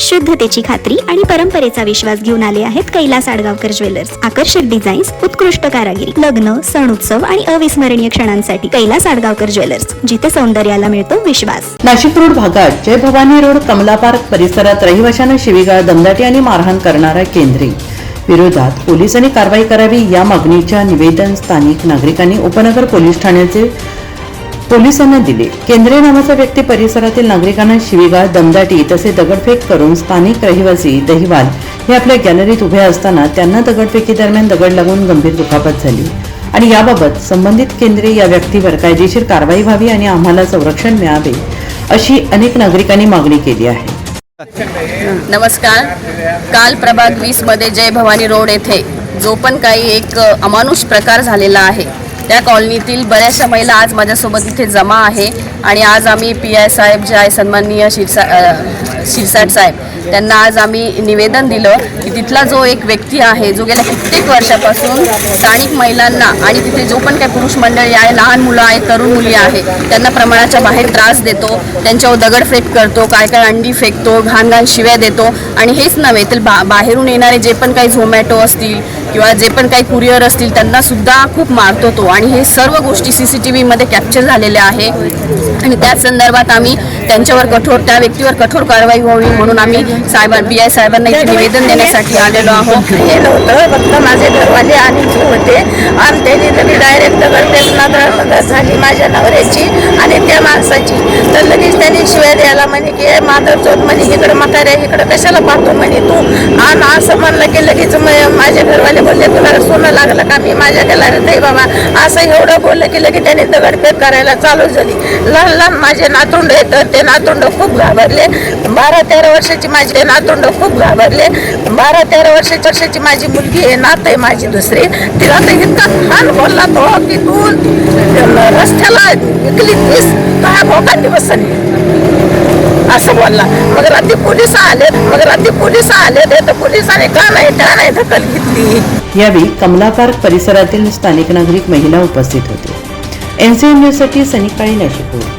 शुद्धतेची खात्री आणि परंपरेचा विश्वास घेऊन आले आहेत कैलास आडगावकर ज्वेलर्स। आकर्षक डिझाईन्स, उत्कृष्ट कारागिरी, लग्न, सण उत्सव आणि अविस्मरणीय क्षणांसाठी कैलास आडगावकर ज्वेलर्स, जिथे सौंदर्याला मिळतो विश्वास। नाशिक रोड भागात जय भवानी रोड कमला पार्क परिसरात रहिवाशांना शिवीगाळ, दमदाटी आणि मारहाण करणारा केंद्रे विरोधात पोलिसांनी कारवाई करावी या मागणीच्या निवेदन स्थानिक नागरिकांनी उपनगर पोलीस ठाण्याचे पोलिसांना दिले। केंद्रे नावाचा व्यक्ती परिसरातील नागरिकांना शिवीगाळ, दमदाटी तसे दगडफेक करून स्थानिक रहिवासी दहिवाल हे आपल्या गॅलरीत उभे असताना त्यांना दगडफेकी दरम्यान दगड लागून गंभीर दुखापत झाली आणि याबाबत संबंधित केंद्रे या व्यक्तीवर कायदेशीर कारवाई व्हावी आणि आम्हाला संरक्षण मिळावे अशी अनेक नागरिकांनी मागणी केली आहे। नमस्कार। काल प्रभाग 20 मध्ये जय भवानी रोड येथे जो पण काही एक अमानुष प्रकार झालेला आहे त्या कॉलनीतील बऱ्याचशा महिला आज माझ्यासोबत इथे जमा आहे आणि आज आम्ही PI साहेब जे आहे सन्माननीय शिरसाट साहेब त्यांना आज आम्ही निवेदन दिलं की तिथला जो एक व्यक्ती आहे जो गेल्या कित्येक वर्षापासून स्थानिक महिलांना आणि तिथे जो पण काही पुरुष मंडळी आहे, लहान मुलं आहेत, तरुण मुली आहे, त्यांना प्रमाणाच्या बाहेर त्रास देतो, त्यांच्यावर दगडफेक करतो, काय अंडी फेकतो, घाण शिव्या देतो आणि हेच नव्हे तर बाहेरून येणारे जे पण काही झोमॅटो असतील किंवा जे पण काही कुरिअर असतील त्यांना सुद्धा खूप मारतो तो आणि हे सर्व गोष्टी CCTV मध्ये कॅप्चर झालेल्या आहे आणि त्याच संदर्भात आम्ही त्यांच्यावर त्या व्यक्तीवर कठोर कारवाई व्हावी म्हणून आम्ही PI साहेबांना इथे निवेदन देण्यासाठी आलेलो आहोत। हे नव्हतं फक्त माझे घरवाले आणि जे होते आणि त्यांनी तरी डायरेक्ट दगड झाली माझ्या नवऱ्याची आणि त्या माणसाची, तर लगेच त्यांनी शिवाय द्यायला म्हणे की माधव चोत म्हणे इकडं म्हाताऱ्या इकडं कशाला पाहतो म्हणे तू, आणि असं म्हणलं की लगेच माझे घरवाले बोलले तुला सोनं लागलं का, मी माझ्या गॅलरीत आहे बाबा, असं एवढं बोललं की लगेच त्याने दगडफेक करायला चालू झाली। लहान लहान माझे नातुंड येतं ते नातुंड खूप घाबरले, 12-13 वर्षाची माझे नातुंड खूप घाबरले, 12-13 वर्षाची माझी मुलगी आहे, नात आहे माझी दुसरी, तिला तर इतका छान बोलला तो की तू रस्त्याला विकली तीस काय भोकांनी बसली असं बोलला। मग रात्री पोलीस आले तर पोलिसांनी का नाही दखल घेतली। यावेळी कमला पार्क परिसरातील स्थानिक नागरिक महिला उपस्थित होते। NCN न्यूज साठी सनी काळे, नाशिक।